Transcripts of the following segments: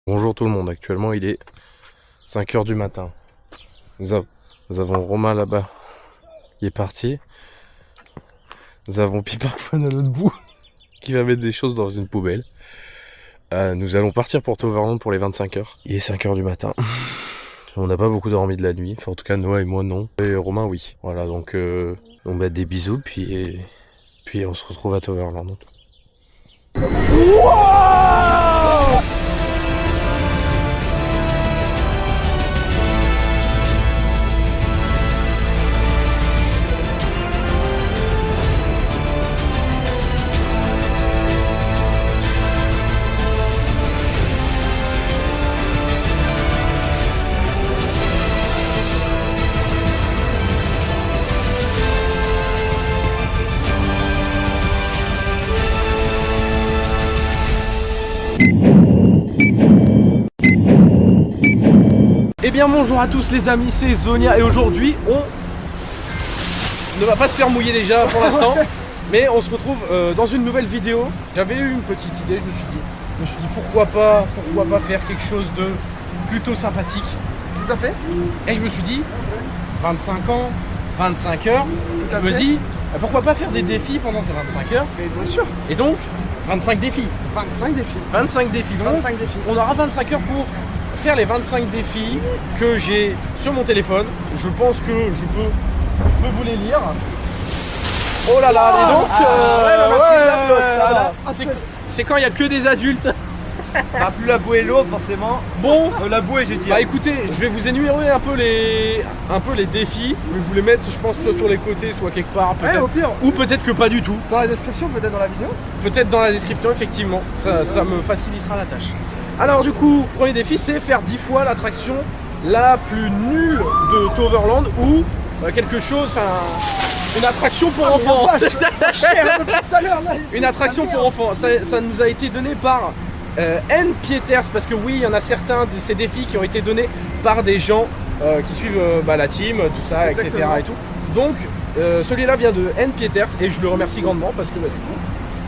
Bonjour tout le monde, actuellement il est 5 h du matin. Nous avons Romain là-bas, il est parti. Nous avons Piparfun à l'autre bout, qui va mettre des choses dans une poubelle. Nous allons partir pour Toverland pour les 25 heures. Il est 5 h du matin. On n'a pas beaucoup dormi de la nuit, enfin en tout cas Noah et moi non. Et Romain oui. Voilà donc on met des bisous puis on se retrouve à Toverland. Eh bien bonjour à tous les amis, c'est Zonia et aujourd'hui on ne va pas se faire mouiller déjà pour l'instant, mais on se retrouve dans une nouvelle vidéo. J'avais eu une petite idée, je me suis dit pourquoi pas faire quelque chose de plutôt sympathique. Tout à fait. Et je me suis dit 25 ans, 25 heures, je me dis pourquoi pas faire des défis pendant ces 25 heures. Mais bien sûr. Et donc 25 défis. 25 défis. 25 défis. Donc 25 défis. on aura 25 heures pour faire les 25 défis que j'ai sur mon téléphone. Je pense que je peux vous les lire. Oh là là, et donc c'est quand il n'y a que des adultes. Plus la bouée est lourde forcément. Bon, la bouée j'ai dit. bah écoutez, je vais vous énumérer un peu les défis. Je vais vous les mettre, je pense, soit sur les côtés, soit quelque part, peut-être. Au pire. Ou peut-être que pas du tout. Dans la description, peut-être dans la vidéo. Peut-être dans la description, effectivement. Ça me facilitera la tâche. Alors du coup, premier défi, c'est faire 10 fois l'attraction la plus nulle de Toverland ou quelque chose, enfin, une attraction pour enfants. Une attraction pour enfants. Ça nous a été donné par N Pieters, parce que oui, il y en a certains de ces défis qui ont été donnés par des gens qui suivent la team, tout ça, Exactement. etc. et tout. Donc celui-là vient de N Pieters et je le remercie grandement parce que du coup,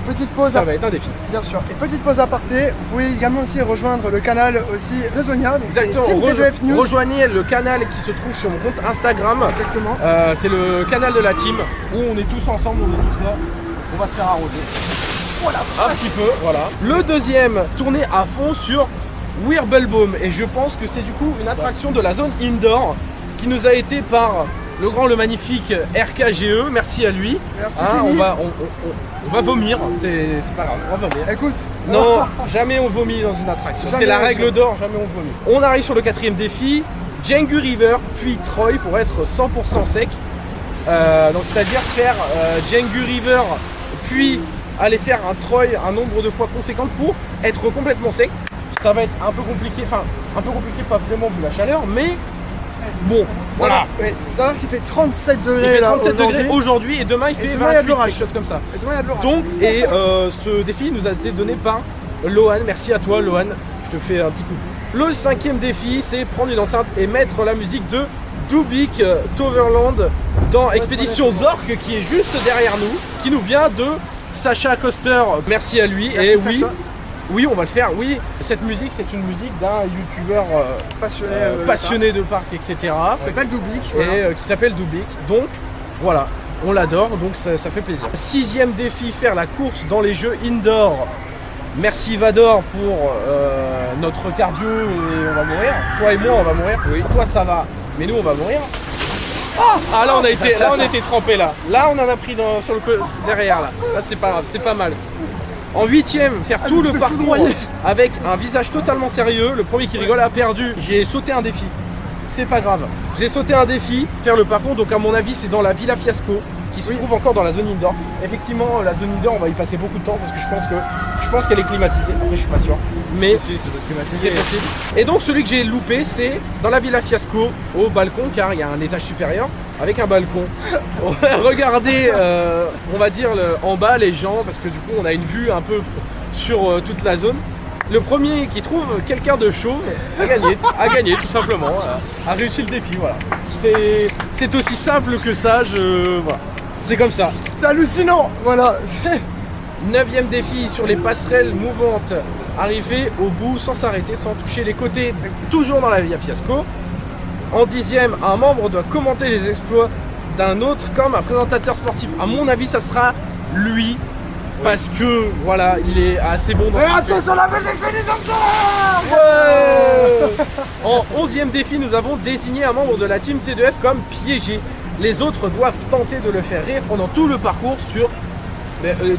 Petite pause. ça va être un défi. Bien sûr. Et petite pause aparté. Vous pouvez également aussi rejoindre le canal aussi de Zonia. Donc c'est Exactement, Team TGF News. rejoignez le canal qui se trouve sur mon compte Instagram. Exactement. C'est le canal de la team où on est tous ensemble, on est tous là. On va se faire arroser. Voilà, un petit peu, voilà. Le deuxième, tourné à fond sur Wirbelbaum. Et je pense que c'est du coup une attraction de la zone indoor qui nous a été par le grand, le magnifique RKGE. Merci à lui. Merci On Kenny. va vomir, c'est pas grave, on va vomir. Écoute. Non, jamais on vomit dans une attraction. Jamais C'est la on règle vomit. d'or, jamais on vomit. On arrive sur le quatrième défi, Django River, puis Troy pour être 100% sec. Donc c'est-à-dire faire Django River, puis aller faire un Troy un nombre de fois conséquent pour être complètement sec. Ça va être un peu compliqué, enfin un peu compliqué, pas vraiment vu la chaleur, mais bon, voilà. Il faut savoir qu'il fait 37 Il degrés fait là, 37 degrés aujourd'hui et demain il fait demain, il y a de 28, l'orage. quelque chose comme ça. Et demain, il y a de l'orage. Donc, ce défi nous a été donné par Lohan. Merci à toi, Lohan. Je te fais un petit coucou. Le cinquième défi, c'est prendre une enceinte et mettre la musique de Dubik Toverland dans Expédition Zork, qui est juste derrière nous, qui nous vient de Sacha Coster. Merci à lui. Merci, et Sacha. oui, on va le faire. Oui, cette musique, c'est une musique d'un youtubeur passionné de parc, etc. Ça s'appelle Dubik. Et qui s'appelle Dubik. Donc voilà, on l'adore, donc ça fait plaisir. Sixième défi, faire la course dans les jeux indoor. Merci Vador pour notre cardio et on va mourir. Toi et moi on va mourir. Oui, toi ça va, mais nous on va mourir. Ah là on a été trempé là. Là on en a pris sur le derrière là. Là c'est pas grave, c'est pas mal. En huitième, faire tout je le me parcours foudroyer. avec un visage totalement sérieux. Le premier qui rigole a perdu. J'ai sauté un défi. C'est pas grave. J'ai sauté un défi, faire le parcours. Donc à mon avis, c'est dans la Villa Fiasco, qui se trouve encore dans la zone indoor. Effectivement, la zone indoor, on va y passer beaucoup de temps parce que je pense qu'elle est climatisée. Après, je suis pas sûr. Mais c'est possible. Et donc celui que j'ai loupé, c'est dans la Villa Fiasco, au balcon, car il y a un étage supérieur avec un balcon. Regardez, on va dire en bas les gens, parce que du coup on a une vue un peu sur toute la zone. Le premier qui trouve quelqu'un de chaud a gagné tout simplement, a réussi le défi, voilà. C'est aussi simple que ça, voilà. C'est comme ça. C'est hallucinant. Voilà. 9e défi sur les passerelles mouvantes arriver au bout sans s'arrêter, sans toucher les côtés, toujours dans la Via Fiasco. En 10e, un membre doit commenter les exploits d'un autre comme un présentateur sportif. À mon avis, ça sera lui. Parce que voilà, il est assez bon dans Et attention, la Belgique fait des enfants. Ouais. En 11e défi, nous avons désigné un membre de la team T2F comme piégé. Les autres doivent tenter de le faire rire pendant tout le parcours sur...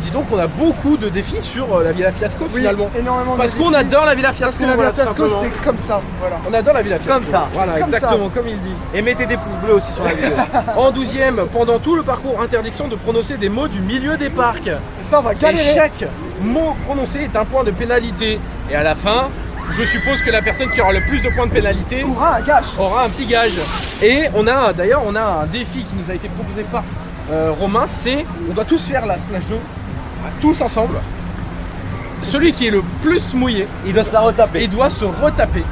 dis donc qu'on a beaucoup de défis sur la Villa Fiasco Oui, finalement. énormément de Parce qu'on défis. adore la Villa Parce Fiasco. que la voilà, Villa tout Fiasco, simplement. c'est comme ça. Voilà. On adore la Villa Fiasco. Comme ça. Voilà, Comme exactement, ça. comme il dit. Et mettez des pouces bleus aussi sur la vidéo. En 12e, pendant tout le parcours, interdiction de prononcer des mots du milieu des parcs. Et ça, on va Et galérer. chaque mot prononcé est un point de pénalité. Et à la fin, je suppose que la personne qui aura le plus de points de pénalité Hurrah, gâche. aura un petit gage. Et on a d'ailleurs un défi qui nous a été proposé par Romain, c'est on doit tous faire la splash d'eau, tous ensemble. Celui qui est le plus mouillé, Il doit se la retaper. il doit se retaper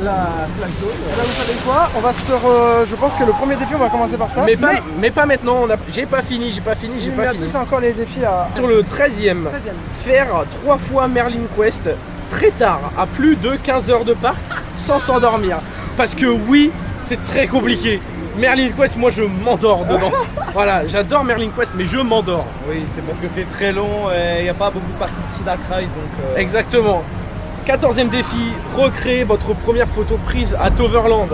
la splash d'eau. Là, vous savez quoi? On va je pense que le premier défi, on va commencer par ça. Mais pas maintenant, j'ai pas fini. mais attends, c'est encore les défis à... Sur le 13e, 13e. faire 3 fois Merlin Quest très tard, à plus de 15 heures de parc, sans s'endormir. Parce que oui, c'est très compliqué. Merlin Quest, moi je m'endors dedans. Voilà, j'adore Merlin Quest, mais je m'endors. Oui, c'est parce que c'est très long et il n'y a pas beaucoup de parties qui d'acraille donc. Exactement. 14e défi, recréer votre première photo prise à Toverland.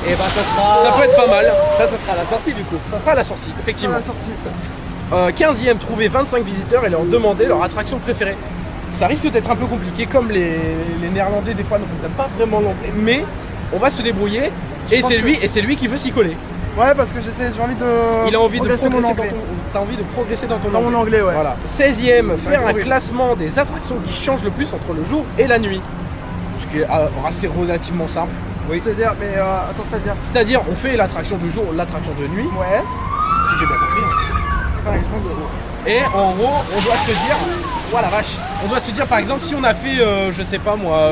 Et bah ça sera. Ça peut être pas mal. Ça sera la sortie du coup. Ça sera à la sortie, Sur effectivement. la sortie. 15e, trouver 25 visiteurs et leur demander leur attraction préférée. Ça risque d'être un peu compliqué, comme les Néerlandais des fois ne comprennent pas vraiment l'anglais, mais on va se débrouiller et pense c'est lui qui veut s'y coller. Ouais, parce que j'ai envie de... Il a envie de progresser mon progresser anglais. t'as envie de progresser dans ton Dans anglais. mon anglais, ouais. Voilà. 16e, faire un horrible. classement des attractions qui changent le plus entre le jour et la nuit. Ce qui est assez relativement simple. C'est-à-dire, mais attends, c'est-à-dire... C'est-à-dire, on fait l'attraction de jour, l'attraction de nuit, Ouais. si j'ai bien compris. Enfin, je pense que- Et en gros, on doit se dire, voilà vache, on doit se dire par exemple si on a fait, je sais pas moi,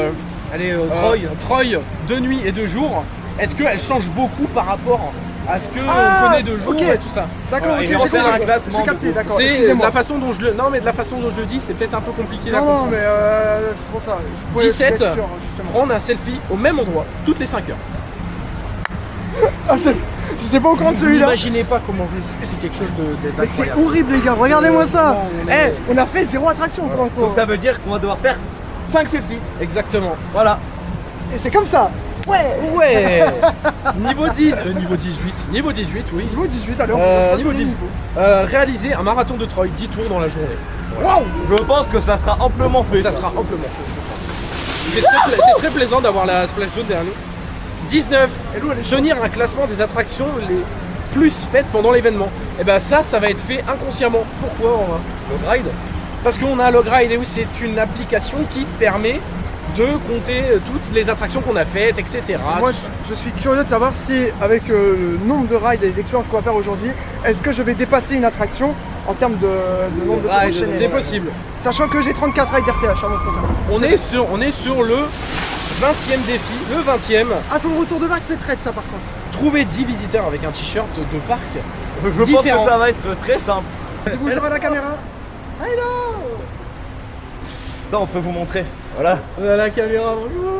Troy de nuit et de jour, est-ce qu'elle change beaucoup par rapport à ce que on connaît de jour ok. et tout ça. D'accord, Voilà, ok, et j'ai refaire compris. un classement, J'ai capté, du coup. d'accord. C'est Excusez-moi. la façon dont je le, non mais de la façon dont je le dis, c'est peut-être un peu compliqué à Non, comprendre. non, mais c'est pour ça. Je pouvais 17, être sûr, justement. prendre un selfie au même endroit toutes les 5 heures. Ah, j'étais pas au courant de celui-là. N'imaginez pas comment je suis, c'est quelque chose Mais c'est d'incroyable. horrible, les gars. Regardez-moi ça. non, Eh, on a fait 0 attraction. pour- Donc ça veut dire qu'on va devoir faire 5 selfies. Exactement. Voilà. Et c'est comme ça. Ouais. Ouais. Niveau 10, niveau 18, niveau 18, oui. Niveau 18, alors. Niveau 10. Réaliser un marathon de Troy, 10 tours dans la journée. Waouh. Je pense que ça sera amplement fait. Ça sera amplement fait. C'est très plaisant d'avoir la splash zone derrière nous. 19. Et l'eau, elle est chaude. Tenir un classement des attractions les plus faites pendant l'événement. Et ben ça va être fait inconsciemment. Pourquoi Romain ? Le ride. Parce qu'on a Logride et oui, c'est une application qui permet de compter toutes les attractions qu'on a faites, etc. Moi, je suis curieux de savoir si, avec le nombre de rides et d'expériences qu'on va faire aujourd'hui, est-ce que je vais dépasser une attraction en termes de nombre de tours rides, enchaînés. C'est possible. Sachant que j'ai 34 rides RTH à mon compte. On est sur le 20e défi. Le 20e, Ah, sur le retour de vague, c'est traite ça par contre. trouver 10 visiteurs avec un t-shirt de parc. Je pense Différent. que ça va être très simple. Tu bouges à la caméra. Attends, on peut vous montrer. Voilà. La caméra, bonjour.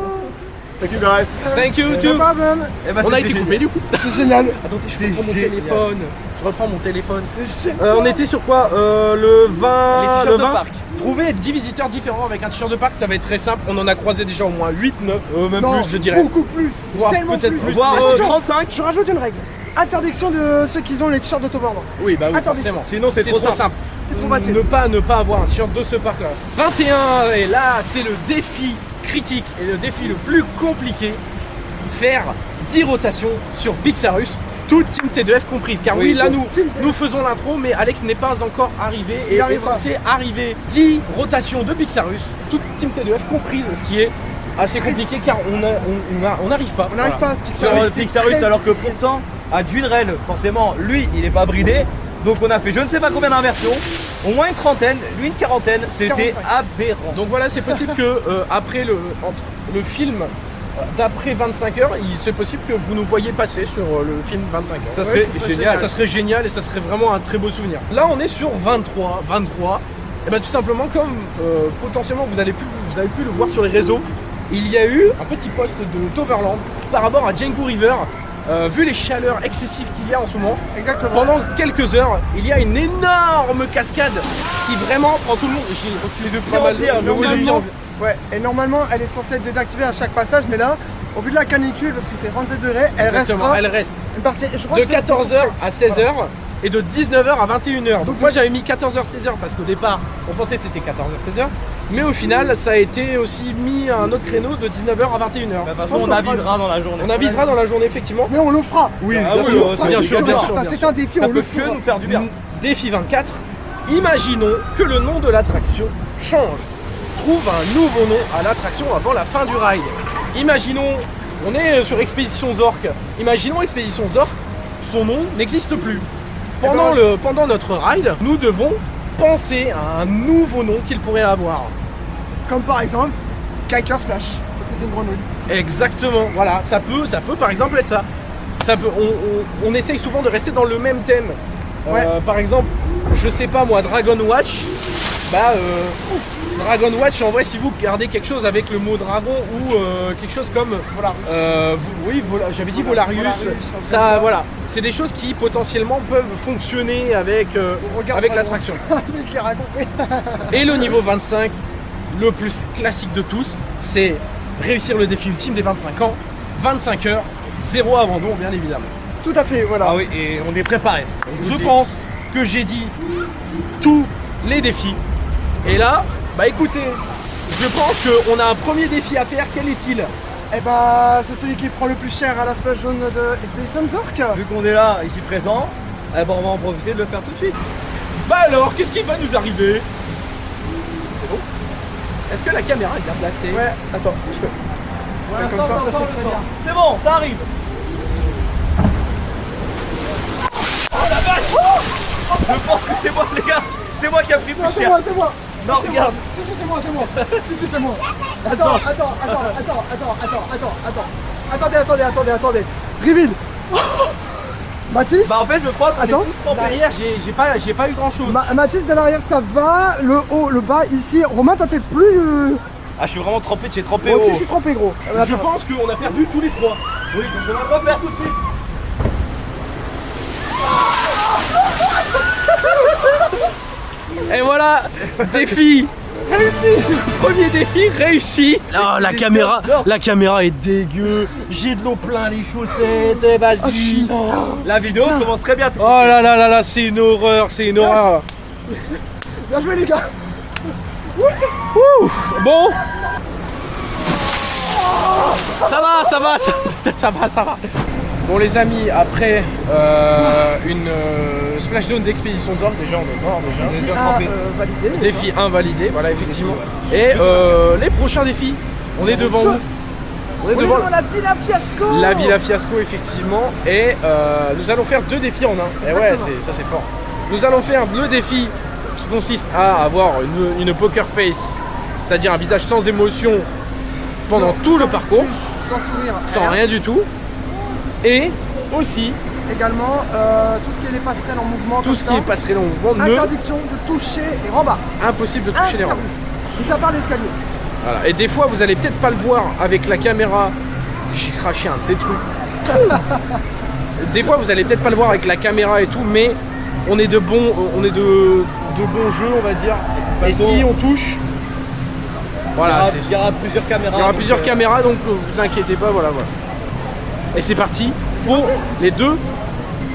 Thank you guys. Thank you No too. problem. Eh ben, On a c'était été coupé du coup. C'est génial. Attendez, je C'est reprends mon génial. téléphone. Je reprends mon téléphone. C'est génial. On était sur quoi Le 20. Les t-shirts le de 20. parc. Trouver 10 visiteurs différents avec un t-shirt de parc, ça va être très simple. On en a croisé déjà au moins 8, 9, même Non, plus, je dirais. beaucoup plus. Voire Tellement peut-être plus. Voire Attention. 35. Je rajoute une règle. Interdiction de ceux qui ont les t-shirts de Toverland. Oui, bah oui, Interdiction. forcément. Sinon, c'est trop simple. C'est trop facile. Ne pas avoir un t-shirt de ce parc-là. 21, et là, c'est le défi critique et le défi le plus compliqué. Faire 10 rotations sur Pixarus, toute Team T2F comprise. Car oui, Oui, là, toute nous, Team T2F. nous faisons l'intro, mais Alex n'est pas encore arrivé Il et est arrivera. censé arriver. 10 rotations de Pixarus, toute Team T2F comprise, ce qui est assez Très compliqué car on n'arrive pas. On n'arrive Voilà. pas à Pixarus. c'est Pixarus, très alors que difficile. pourtant, à Junrel, forcément, lui, il est pas bridé. Donc on a fait je ne sais pas combien d'inversions, au moins une trentaine, lui une quarantaine, c'était 45. aberrant. Donc voilà, c'est possible que après le film d'après 25 heures, c'est possible que vous nous voyez passer sur le film 25 heures. Ça Ouais, serait ça serait génial. Ça serait génial et ça serait vraiment un très beau souvenir. Là, on est sur 23. Et bah tout simplement comme potentiellement vous avez pu le voir sur les réseaux, il y a eu un petit post de Toverland par rapport à Django River. Vu les chaleurs excessives qu'il y a en ce moment, Exactement. pendant quelques heures, il y a une énorme cascade qui vraiment prend tout le monde. J'ai reçu les deux pas mal remplir, de mais oui, Normalement, ouais, et normalement elle est censée être désactivée à chaque passage, mais là, au vu de la canicule, parce qu'il fait 37 degrés, elle Exactement, restera elle reste une partie. Je crois de que c'est- 14h à 16h et de 19h à 21h. Donc Donc, moi j'avais mis 14h-16h parce qu'au départ on pensait que c'était 14h-16h, mais au final ça a été aussi mis à un autre créneau de 19h à 21h. De toute façon, on avisera dans la journée. On avisera dans la journée effectivement. Mais on le fera. Oui, Ah bien oui, sûr, ça, bien c'est sûr, sûr, bien bien sûr, bien C'est sûr. un défi, Ça on peut le que fera. nous faire du bien. Défi 24, imaginons que le nom de l'attraction change, trouve un nouveau nom à l'attraction avant la fin du ride. Imaginons, on est sur Expédition Zork, imaginons Expédition Zork, son nom n'existe plus. Pendant notre ride, nous devons penser à un nouveau nom qu'il pourrait avoir. Comme par exemple, Kiker Splash, parce que c'est une grenouille. Exactement, voilà, ça peut par exemple être ça. On essaye souvent de rester dans le même thème. Ouais. Par exemple, je sais pas moi, Dragon Watch. Dragon Watch, en vrai, si vous gardez quelque chose avec le mot dragon ou quelque chose comme. Voilà. J'avais dit Volarius. Volarius, Ça, voilà. C'est des choses qui potentiellement peuvent fonctionner avec Regarde Dragon. l'attraction. Le mec qui a raconté. Et le niveau 25, le plus classique de tous, c'est réussir le défi ultime des 25 ans. 25 heures, 0 abandon, bien évidemment. Tout à fait, voilà. Ah oui, et on est préparé. Je pense que j'ai dit tous les défis. Et là, bah écoutez, je pense qu'on a un premier défi à faire. Quel est-il? Et bah, c'est celui qui prend le plus cher à la splash zone de Expedition Zork. Vu qu'on est là, ici présent, eh ben, on va en profiter de le faire tout de suite. Bah alors, qu'est-ce qui va nous arriver? C'est bon? Est-ce que la caméra est bien placée? Ouais, attends, je fais. Comme ça. C'est bon, ça arrive. Oh la vache! Je pense que c'est moi les gars, c'est moi qui a pris Non, plus c'est cher. moi, c'est moi. Non, C'est regarde. moi. Si, c'est moi, c'est moi. Si, c'est moi. Attends. Attendez. Reveal. Mathis. Bah en fait je crois qu'on est Attends. tous trempés. Derrière, j'ai pas eu grand chose. Mathis, de l'arrière, ça va. Le haut, le bas, ici. Romain, toi, t'es le plus. Ah je suis vraiment trempé, j'ai trempé Moi aussi, haut. je suis trempé, gros. Je Attends. pense qu'on a perdu tous les trois. Oui, donc on va pas faire tout de suite. Et voilà, défi. Réussi. Premier défi réussi. Oh, Sors. la caméra est dégueu. J'ai de l'eau plein les chaussettes. Eh, vas-y. La vidéo commence très bientôt. Oh là là là là, c'est une horreur, c'est une horreur. Bien joué, les gars. Bon. Ça va. Bon les amis, après une splash zone d'Expédition Zork, déjà on est mort déjà. On est déjà Ah, trempé. validé. Défi invalidé, voilà effectivement. Et les prochains défis, on est devant nous. On est On est devant dans la Villa Fiasco. la Villa Fiasco effectivement. Et nous allons faire deux défis en un. Et ouais, Exactement. ça c'est fort. Nous allons faire le défi qui consiste à avoir une poker face, c'est-à-dire un visage sans émotion pendant tout le parcours, Sans sourire. sans rien du tout. Et aussi Également, tout ce qui est les passerelles en mouvement. tout ce qui est passerelle en mouvement, Interdiction de toucher les rembarts. impossible de toucher les rangs. Interdit. Mis à part l'escalier. Voilà. Et des fois vous allez peut-être pas le voir avec la caméra. J'ai craché un de ces trucs. Des fois vous allez peut-être pas le voir avec la caméra et tout, mais on est de bons jeux on va dire. Et façon, si on touche, voilà, Il y aura plusieurs caméras. il y aura donc, plusieurs caméras donc vous inquiétez pas, voilà. Et c'est parti. Faut les deux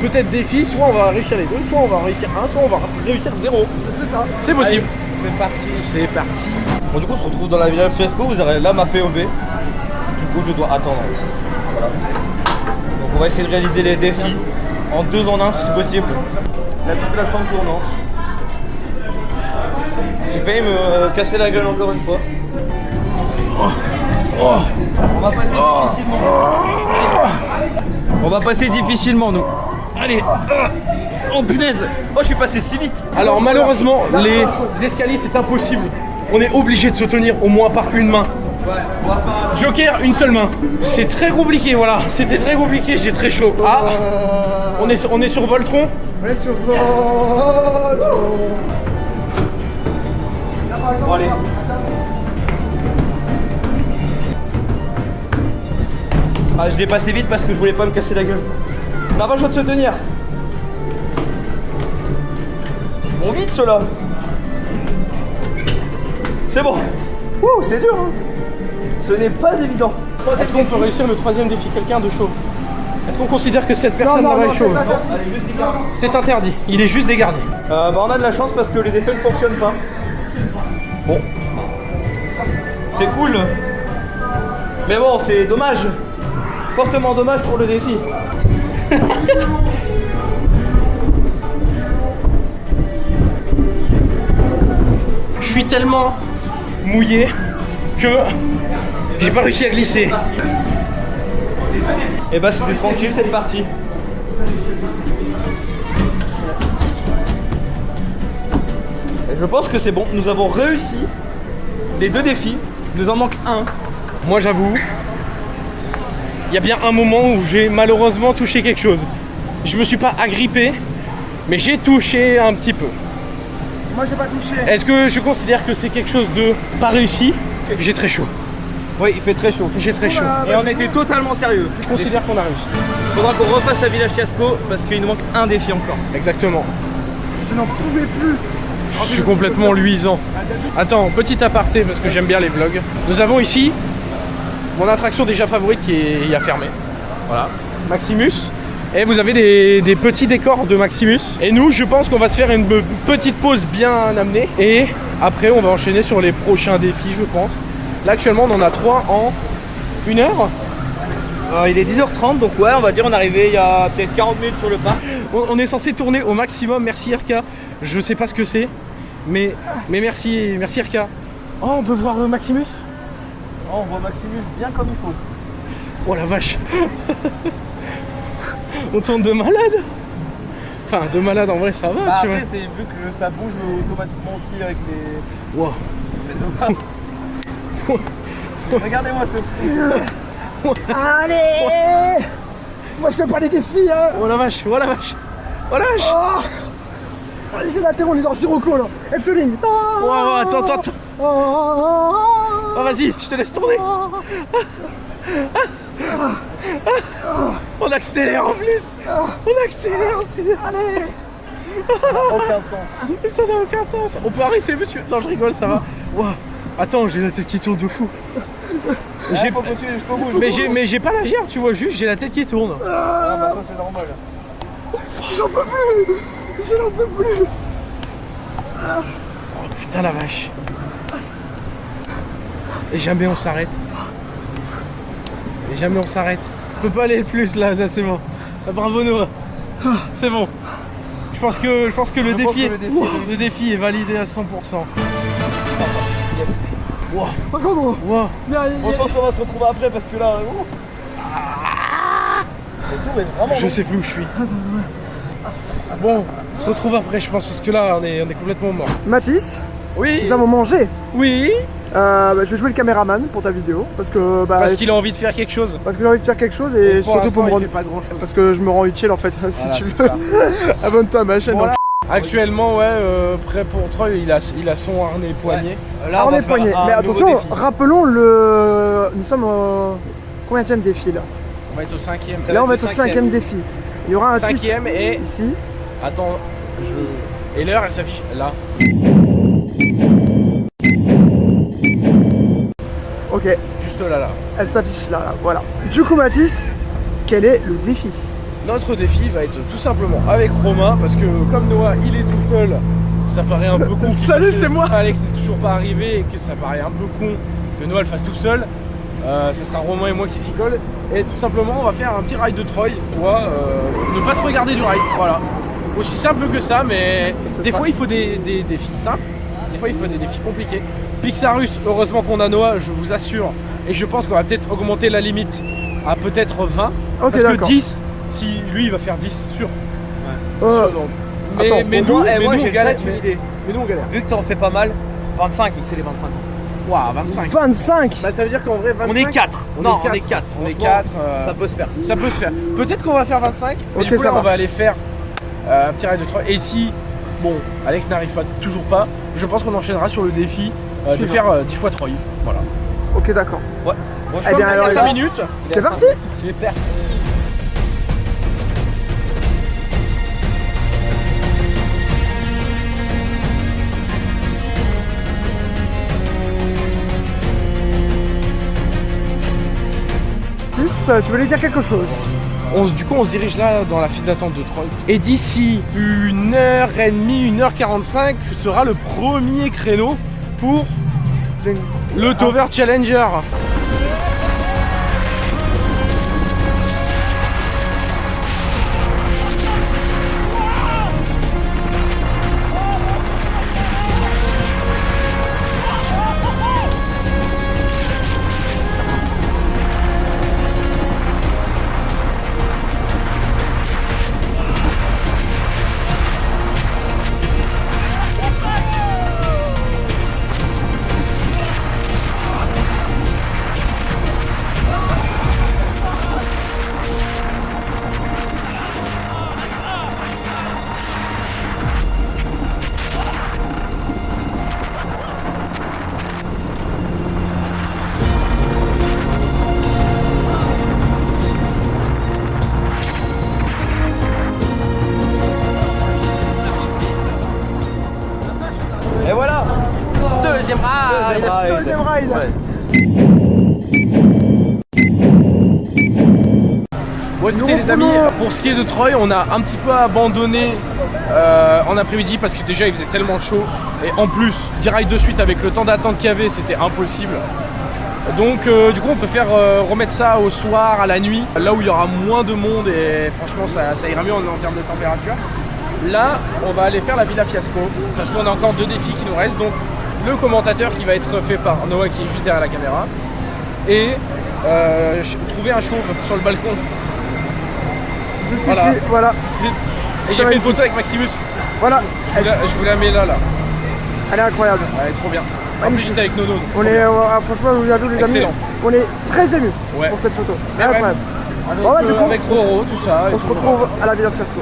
peut-être défis, soit on va réussir les deux, soit on va réussir un, soit on va réussir zéro. C'est ça. C'est possible. Allez, c'est parti. C'est parti. Bon, du coup, on se retrouve dans la Villa Fiasco. Vous aurez là ma POV. Du coup, je dois attendre. Voilà. Donc, on va essayer de réaliser les défis en 2 en 1 si c'est possible. La petite plateforme tournante. J'ai failli me casser la gueule encore une fois. On va passer difficilement. On va passer difficilement, nous. Allez. Oh punaise. Oh, je suis passé si vite. Alors malheureusement les escaliers c'est impossible. On est obligé de se tenir au moins par une main. Ouais, on va faire. Joker, une seule main. C'est très compliqué, voilà. C'était très compliqué, j'ai très chaud. Ah, on est sur Voltron. On est sur votre. Bon, allez. Ah, je l'ai passé vite parce que je voulais pas me casser la gueule. On n'a pas le choix de se tenir. Bon, vite ceux-là. C'est bon. Ouh, c'est dur, hein. Ce n'est pas évident. Est-ce qu'on peut réussir le troisième défi, quelqu'un de chaud? Est-ce qu'on considère que cette personne non, là est chauve? Allez, juste des gars. C'est interdit, il est juste dégardé. On a de la chance parce que les effets ne fonctionnent pas. Bon. C'est cool. Mais bon, c'est dommage. Fortement dommage pour le défi. Je suis tellement mouillé que j'ai pas réussi à glisser. Et bah c'était tranquille cette partie. Et je pense que c'est bon, nous avons réussi les deux défis. Il nous en manque un. Moi j'avoue, il y a bien un moment où j'ai malheureusement touché quelque chose. Je me suis pas agrippé, mais j'ai touché un petit peu. Moi j'ai pas touché. Est-ce que je considère que c'est quelque chose de pas réussi? J'ai très chaud. Oui, il fait très chaud. J'ai très chaud. Et on était totalement sérieux. Je considère qu'on a réussi. Faudra qu'on refasse à Village Fiasco parce qu'il nous manque un défi encore. Exactement. Je n'en pouvais plus. Je suis complètement luisant. Attends, petit aparté parce que j'aime bien les vlogs. Nous avons ici mon attraction déjà favorite qui a fermé. Voilà, Maximus. Et vous avez des petits décors de Maximus. Et nous, je pense qu'on va se faire une petite pause bien amenée. Et après, on va enchaîner sur les prochains défis, je pense. Là, actuellement, on en a 3 en 1 heure. Il est 10h30, donc ouais, on va dire on est arrivé il y a peut-être 40 minutes sur le parc. On est censé tourner au maximum. Merci RK. Je sais pas ce que c'est. Mais merci RK. Oh, on peut voir Maximus. Oh, on voit Maximus bien comme il faut. Oh la vache. On tourne de malade. Enfin, de malade en vrai, ça va, tu Après, vois. c'est vu que ça bouge automatiquement aussi avec les... Wow. Regardez-moi ce fou. Allez. Moi je fais pas les défis hein. Oh la vache, oh la vache. Oh la vache. Oh. Allez, j'ai la terre, on est dans Sirocco là. Efteling. Wow, attends. Oh, vas-y, je te laisse tourner. On accélère en plus. On accélère. Allez. Aucun sens. Mais ça n'a aucun sens. On peut arrêter, monsieur. Non, je rigole, ça va. Wow. Attends, j'ai la tête qui tourne de fou. J'ai pas continué jusqu'au bout. Mais j'ai pas la gerbe, tu vois, juste j'ai la tête qui tourne. Ah, bah ça c'est normal. J'en peux plus. Je n'en peux plus. Oh putain la vache. Et jamais on s'arrête. On peut pas aller plus là, c'est bon. Ah, bravo Noah. C'est bon. Je pense que le défi est validé à 100%. Yes. Wow. Par contre, Wow. On pense qu'on va se retrouver après parce que là... Le tour est vraiment Je sais plus où je suis. Bon, on se retrouve après je pense parce que là on est complètement mort. Mathis, Oui. nous avons mangé. Oui. Je vais jouer le caméraman pour ta vidéo parce que Parce qu'il a envie de faire quelque chose. j'ai envie de faire quelque chose et surtout pour me rendre pas grand chose. parce que je me rends utile en fait si tu veux. Abonne-toi à ma chaîne. Voilà. Actuellement ouais prêt pour Troy, il a son harnais poignet. Là, On est poigné. Mais attention, rappelons nous sommes au combienième défi là. On va être au 5ème. Là on va être au 5ème défi. Il y aura un titre 5ème et ici. attends, et l'heure elle s'affiche là. Ok, Juste là. elle s'affiche là, voilà. Du coup Mathis, quel est le défi? Notre défi va être tout simplement avec Romain parce que comme Noah il est tout seul, ça paraît un peu con. Salut, c'est moi. Alex n'est toujours pas arrivé et que ça paraît un peu con que Noah le fasse tout seul. Ça sera Romain et moi qui s'y collent. Et tout simplement on va faire un petit ride de Troy, tu vois, ne pas se regarder du ride, voilà. Aussi simple que ça, mais des fois il faut des défis simples, des fois il faut des défis compliqués. Pixarus, heureusement qu'on a Noah, je vous assure, et je pense qu'on va peut-être augmenter la limite à peut-être 20. Ok, parce que d'accord. 10, si lui il va faire 10, sûr. Euh, Donc, Attends, mais moi, nous on j'ai galère. peut-être une idée. Mais nous on galère. Vu que t'en fais pas mal, 25, vu que c'est les 25 ans. Waouh, 25. 25. Bah ça veut dire qu'en vrai 25. On est 4. Non, on est 4. On est 4. Ça peut se faire. Ça peut se faire. Peut-être qu'on va faire 25. Mais Ok, du coup, ça là, on va marche. aller faire un petit ride de 3. Et si, bon, Alex n'arrive pas toujours pas, je pense qu'on enchaînera sur le défi de faire 10 fois Troy. Voilà. Ok, d'accord. Ouais. Bon, Eh bien, alors, 5 minutes. c'est parti. Super. Tu voulais dire quelque chose? Du coup, on se dirige là dans la file d'attente de Troy. Et d'ici 1h30, 1h45 sera le premier créneau pour le Tover Challenger. Et voilà. Deuxième ride. Deuxième ride. Ouais. Bon écoutez les amis, pour ce qui est de Troy, on a un petit peu abandonné en après-midi parce que déjà il faisait tellement chaud et en plus, direct de suite avec le temps d'attente qu'il y avait, c'était impossible. Donc du coup on peut faire remettre ça au soir, à la nuit, là où il y aura moins de monde et franchement ça ira mieux en termes de température. Là, on va aller faire la Villa Fiasco parce qu'on a encore 2 défis qui nous restent. Donc, le commentateur qui va être fait par Noah qui est juste derrière la caméra et trouver un chauve sur le balcon. Juste Voilà. ici, voilà. Et j'ai fait une photo avec Maximus. Voilà. Je vous la mets là. Elle est incroyable. Elle est trop bien. En plus, Magnifique. j'étais avec Nono. donc On trop est, bien. franchement, vous avez vu les amis, Excellent. on est très émus Ouais. pour cette photo. Mais Incroyable. Avec, Bon, bah, du coup, avec Roro, tout ça. et on se tout, retrouve à la Villa Fiasco.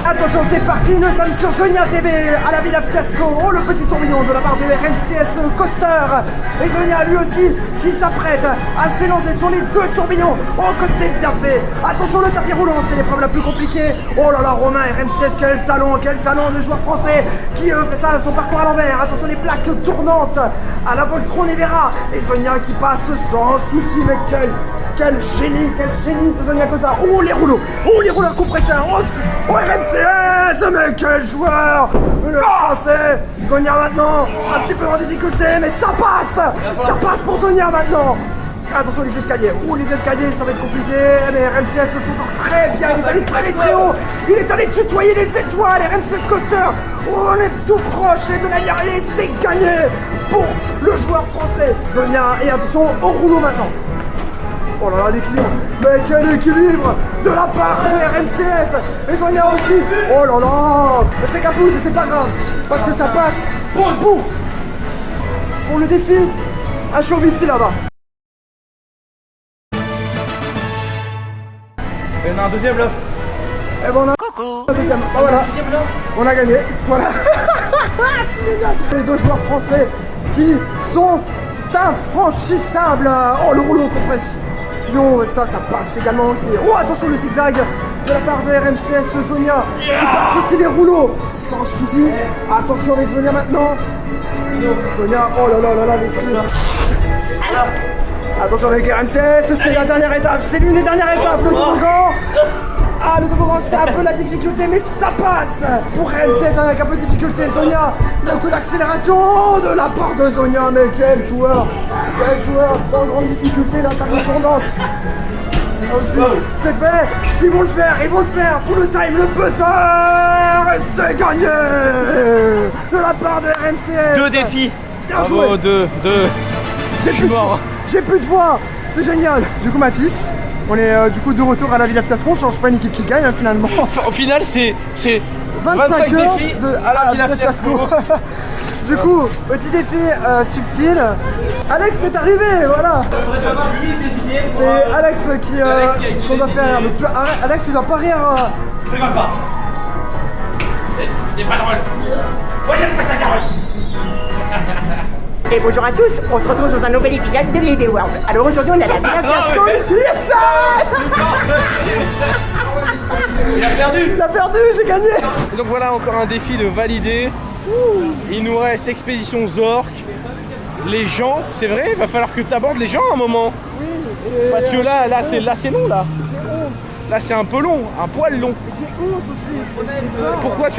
Attention, c'est parti, nous sommes sur Sonia TV à la Villa Fiasco. Oh, le petit tourbillon de la part de RMCS Coaster. Et Sonia lui aussi qui s'apprête à s'élancer sur les 2 tourbillons. Oh, que c'est bien fait. Attention, le tapis roulant, c'est l'épreuve la plus compliquée. Oh là là, Romain, RMCS, quel talent de joueur français qui fait ça, son parcours à l'envers. Attention, les plaques tournantes à la Voltron Nevera. Et Sonia qui passe sans souci, mais quel génie, ce Sonia Costa. Oh, les rouleaux compresseurs. Oh, RMCS, mais quel joueur. Le français. Sonia maintenant, un petit peu en difficulté, mais ça passe pour Sonia maintenant. Attention les escaliers, les escaliers ça va être compliqué, mais RMCS s'en sort très bien, il est allé très haut, il est allé tutoyer les étoiles, RMCS Coaster, on est tout proche de la ligne arrivée, c'est gagné pour le joueur français, Sonia, et attention au rouleau maintenant. Oh là là, l'équilibre, mais quel équilibre de la part de RMCS, et Sonia aussi, oh là là, c'est capoute, mais c'est pas grave, parce que ça passe pour le défi, un show ici là-bas. Et on a un deuxième là. Et bon, on a un deuxième. Ah, voilà, on a gagné. Voilà. C'est génial. Les 2 joueurs français qui sont infranchissables. Oh, le rouleau compression, ça passe également aussi. Oh, attention le zigzag de la part de RMCS Sonia qui passe aussi les rouleaux sans souci. Attention avec Sonia maintenant. Sonia, oh là là là là, les skis. Attention avec RMCS, c'est la dernière étape, c'est l'une des dernières étapes, le toboggan. Ah, le toboggan, c'est un peu la difficulté, mais ça passe. Pour RMCS avec un peu de difficulté, Sonia, le coup d'accélération de la part de Sonia, mais quel joueur sans grande difficulté, la table tournante. Aussi, c'est fait, ils vont le faire pour le time, le buzzer, c'est gagné de la part de RMCS. 2 défis. Bien joué. Bravo, 2. Je suis mort. J'ai plus de voix, c'est génial. Du coup Mathis, on est du coup de retour à la Villa Fiasco, on change pas une équipe qui gagne hein, finalement. Au final, c'est 25 heures défis à la Villa Fiasco. Du coup, petit défi subtil. Alex est arrivé, voilà. C'est Alex qui qu'on doit faire. Donc, Alex, tu dois pas rire. Je rigole pas. C'est pas drôle. Voyez le prestataire. Et bonjour à tous, on se retrouve dans un nouvel épisode de Baby World. Alors aujourd'hui on est à la Villa Fiasco. Il a perdu. Il a perdu, j'ai gagné. Et donc voilà encore un défi de valider. Il nous reste expédition Zork. Les gens, c'est vrai, il va falloir que tu abordes les gens à un moment. Parce que là c'est long là. J'ai honte. Là c'est un peu long, un poil long. J'ai honte aussi. J'ai peur. Pourquoi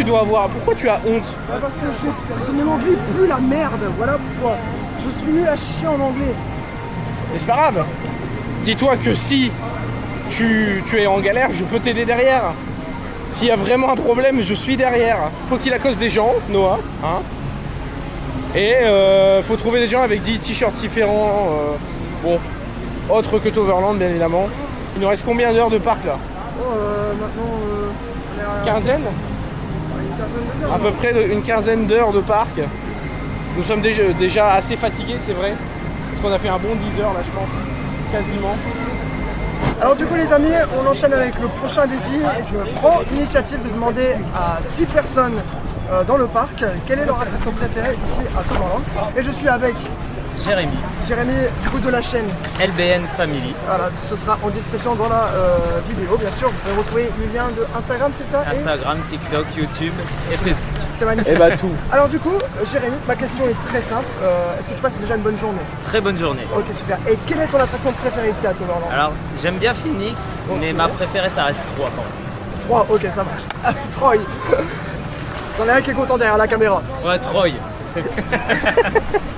tu as honte? Parce que mon anglais pue la merde. Voilà pourquoi. Je suis nul à chier en anglais. Mais c'est pas grave. Dis-toi que si tu es en galère, je peux t'aider derrière. S'il y a vraiment un problème, je suis derrière. Faut qu'il accoste des gens, Noah. Hein, et faut trouver des gens avec 10 t-shirts différents. Bon, autres que Toverland, bien évidemment. Il nous reste combien d'heures de parc là? Maintenant, on est à Quinzaine? une quinzaine de heures. À peu près une quinzaine d'heures de parc. Nous sommes déjà assez fatigués, c'est vrai. Parce qu'on a fait un bon 10 heures là, je pense. Quasiment. Alors du coup les amis, on enchaîne avec le prochain défi. Je prends l'initiative de demander à 10 personnes dans le parc quelle est leur attraction préférée ici à Tomorrowland. Et je suis avec Jérémy, Jérémy du coup de la chaîne. LBN Family, Voilà, ce sera en description dans la vidéo bien sûr. Vous pouvez retrouver les liens de Instagram, c'est ça? Et Instagram, TikTok, YouTube et Facebook. c'est magnifique. Et bah tout. Alors du coup, Jérémy, ma question est très simple. Est-ce que tu passes déjà une bonne journée? Très bonne journée. Ok super. Et quelle est ton attraction préférée ici à Tomorrowland? Alors, j'aime bien Phoenix, mais ma préférée, ça reste 3 quand même. 3, ok ça marche. Troy. J'en ai un qui est content derrière la caméra. Ouais, Troy. C'est-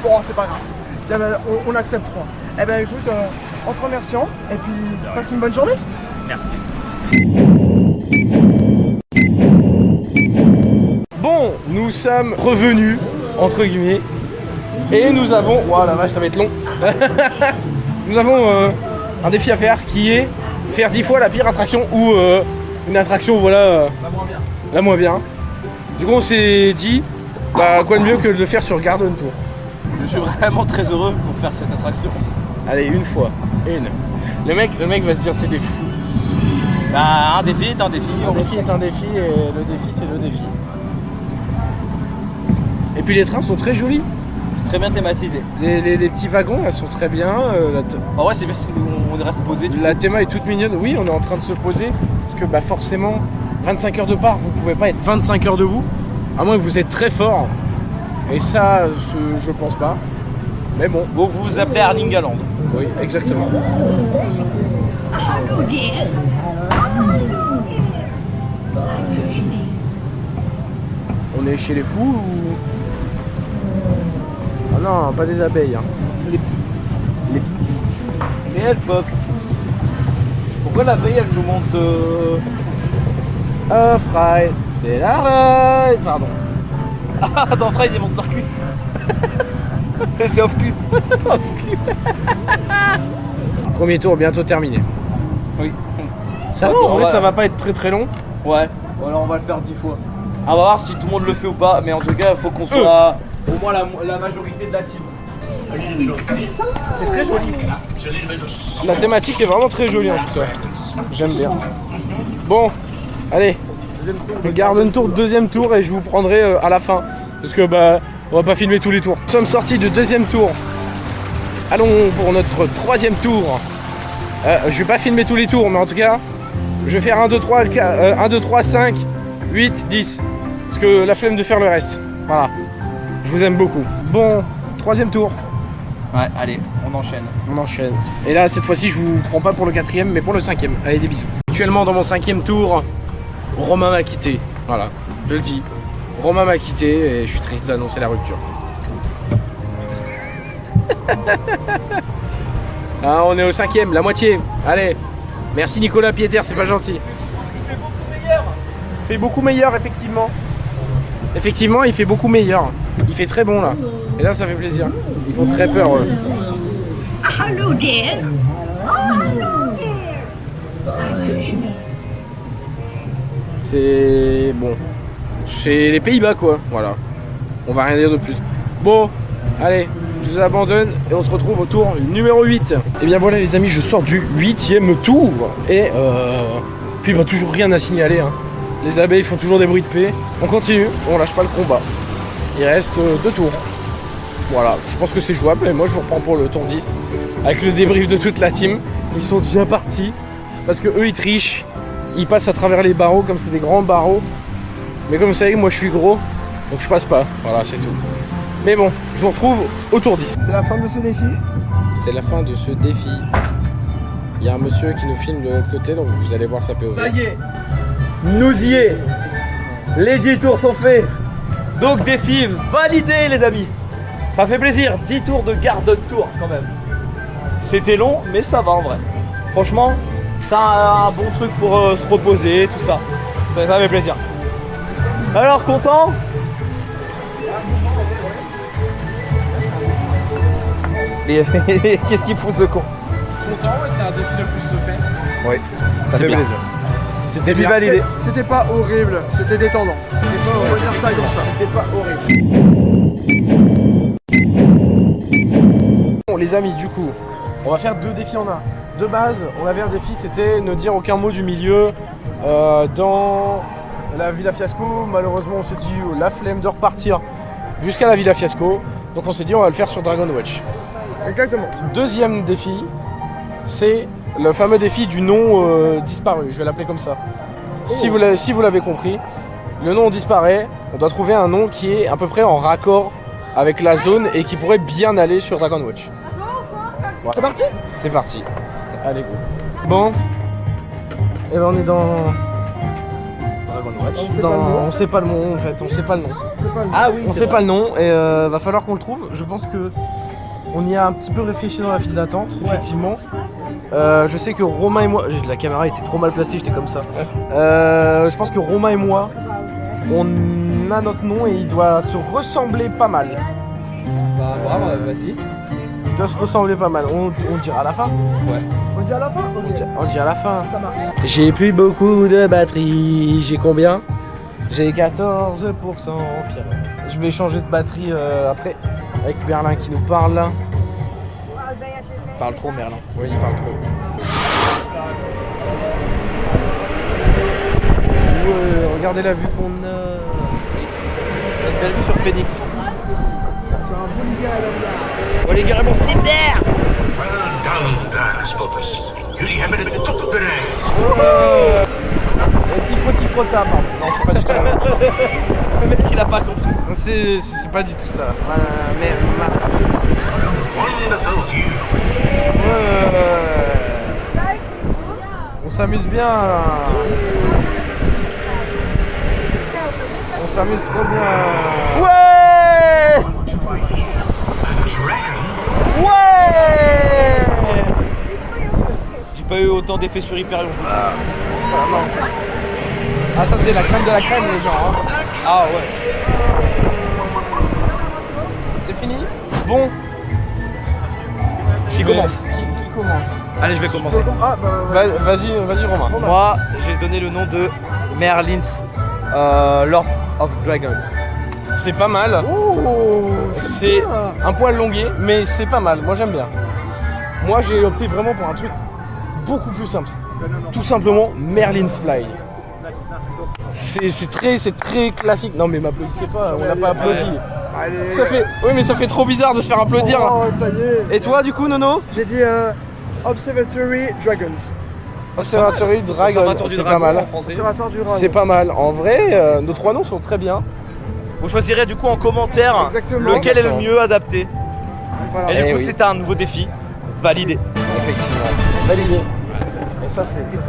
Bon, c'est pas grave. Tiens, ben, on accepte 3. Eh ben écoute, en te remerciant, et puis passe une bonne journée. Merci. Bon, nous sommes revenus, entre guillemets, et nous avons... Ouah la vache, ça va être long. Nous avons un défi à faire qui est faire 10 fois la pire attraction ou une attraction, voilà, la moins bien. Du coup, on s'est dit, bah, quoi de mieux que de le faire sur Garden Tour. Je suis vraiment très heureux pour faire cette attraction. Allez, une fois, une. Le mec va se dire c'est des fous. Bah, un défi est un défi. Un défi est un défi et le défi c'est le défi. Et puis les trains sont très jolis. Très bien thématisé. Les petits wagons, elles sont très bien. En vrai, c'est bien, on reste posé. La théma est toute mignonne. Oui, on est en train de se poser. Parce que bah, forcément, 25 heures de parc, vous pouvez pas être 25 heures debout. À moins que vous êtes très fort. Et ça, je pense pas. Mais bon. Donc vous vous appelez Arlingaland. Oui, exactement. On est chez les fous ou... Ah non, pas des abeilles. Hein. Les petits. Les petits. Mais elle boxe. Pourquoi l'abeille elle nous monte Fry, c'est la ride. Pardon. Ah, dans Fry ils montent leur cul. C'est off cul. Premier tour bientôt terminé. Oui. Ça va, Attends, en vrai, ouais. ça va pas être très très long. Ouais. Bon, alors on va le faire 10 fois. On va voir si tout le monde le fait ou pas, mais en tout cas il faut qu'on soit au moins la majorité de la team. C'est très joli. La thématique est vraiment très jolie en tout cas. J'aime bien. Bon, allez. Le Garden Tour, deuxième tour et je vous prendrai à la fin. Parce que bah on va pas filmer tous les tours. Nous sommes sortis du deuxième tour. Allons pour notre troisième tour. Je vais pas filmer tous les tours, mais en tout cas, je vais faire 1, 2, 3, 1, 2, 3, 5, 8, 10. Parce que la flemme de faire le reste. Voilà. Je vous aime beaucoup. Bon, troisième tour. Ouais, allez, on enchaîne. On enchaîne. Et là, cette fois-ci, je vous prends pas pour le quatrième, mais pour le cinquième. Allez, des bisous. Actuellement, dans mon cinquième tour, Romain m'a quitté. Voilà, je le dis. Romain m'a quitté et je suis triste d'annoncer la rupture. Ah, on est au cinquième, la moitié. Allez. Merci Nicolas Pieter, c'est pas gentil. Il fait beaucoup meilleur, effectivement. Effectivement, il fait beaucoup meilleur. Il fait très bon là. Et là, ça fait plaisir. Ils font très peur, eux. Hello there. Oh, hello there. C'est bon. C'est les Pays-Bas quoi. Voilà. On va rien dire de plus. Bon, allez, je vous abandonne et on se retrouve au tour numéro 8. Et bien voilà les amis, je sors du 8e tour. Et puis bah toujours rien à signaler. Hein. Les abeilles font toujours des bruits de paix. On continue, on lâche pas le combat. Il reste 2 tours. Voilà, je pense que c'est jouable et moi je vous reprends pour le tour 10 avec le débrief de toute la team. Ils sont déjà partis parce que eux ils trichent, ils passent à travers les barreaux comme c'est des grands barreaux. Mais comme vous savez, moi je suis gros, donc je passe pas. Voilà, c'est tout. Mais bon, je vous retrouve au tour 10. C'est la fin de ce défi. C'est la fin de ce défi. Il y a un monsieur qui nous filme de l'autre côté, donc vous allez voir sa POV. Ça y est, nous y est. Les 10 tours sont faits. Donc défi validé les amis. Ça fait plaisir, 10 tours de garde tour quand même. C'était long, mais ça va en vrai. Franchement, c'est un bon truc pour se reposer, tout ça. Ça fait plaisir. Alors, content? Qu'est-ce qu'il pousse ce con? Content, c'est un défi de plus de fait. Oui, ça fait bien. plaisir. C'était bien. validé. C'était pas horrible, c'était détendant. On va dire ça comme ça. C'était pas horrible. Bon les amis, du coup, on va faire 2 défis en un. De base, on avait un défi, c'était ne dire aucun mot du milieu dans la Villa Fiasco. Malheureusement, on s'est dit la flemme de repartir jusqu'à la Villa Fiasco. Donc on s'est dit on va le faire sur Dragon Watch. Exactement. Deuxième défi, c'est le fameux défi du nom disparu. Je vais l'appeler comme ça. Si vous l'avez compris, le nom disparaît. On doit trouver un nom qui est à peu près en raccord avec la zone et qui pourrait bien aller sur Dragon Watch. Voilà. C'est parti. C'est parti. Allez go. Bon. Et ben on est dans Dragon Watch. On sait pas le nom en fait. On sait pas le nom. Ah oui, On sait pas le nom et va falloir qu'on le trouve. Je pense que on y a un petit peu réfléchi dans la file d'attente, effectivement. Je sais que Romain et moi, la caméra était trop mal placée, j'étais comme ça. Je pense que Romain et moi, on a notre nom et il doit se ressembler pas mal. Bah bravo, vas-y. Il doit se ressembler pas mal. On dira à la fin. Ouais. On dit à la fin. On dit à la fin. Ça marche. J'ai plus beaucoup de batterie. J'ai combien? J'ai 14%. Je vais changer de batterie après. Avec Merlin qui nous parle là. Il parle trop Merlin. Oui, il parle trop. Ouais, regardez la vue qu'on a. Une belle vue sur Phoenix. Sur un bon hiver à la bière. Oh les gars, bon c'est There! Well done, Dark Spotters. Jullie hebben het top bereikt. Tifrota, pardon. Non, c'est pas du tout la même chose. Mais s'il a pas compris. C'est pas du tout ça. Mais merci. Wonderful view. On s'amuse bien. On s'amuse trop bien. Ouais! Dragon. Ouais! J'ai pas eu autant d'effets sur Hyperion. Ah ça c'est la crème de la crème les gens. Hein. Ah ouais. C'est fini? Bon. Qui commence? Qui commence? Allez, je vais commencer. Ah bah Vas-y Romain. Moi, j'ai donné le nom de Merlin's Lord of Dragon. C'est pas mal. Oh. C'est un poil longué, mais c'est pas mal. Moi j'aime bien. Moi j'ai opté vraiment pour un truc beaucoup plus simple. Tout simplement Merlin's Fly. C'est très classique. Non mais m'applaudissez pas, on n'a pas applaudi. Allez. Oui mais ça fait trop bizarre de se faire applaudir. Oh, ça y est. Et toi du coup Nono? J'ai dit Observatory Dragons. Observatory Dragon, Observatoire du c'est Dragon pas mal. en français. Observatoire du Dragon. C'est pas mal. En vrai, nos 3 noms sont très bien. Vous choisirez du coup en commentaire Exactement. lequel est le mieux adapté. Voilà. Et du Eh coup, oui. c'était un nouveau défi. Validé. Effectivement. Validé. Et ça fait plaisir.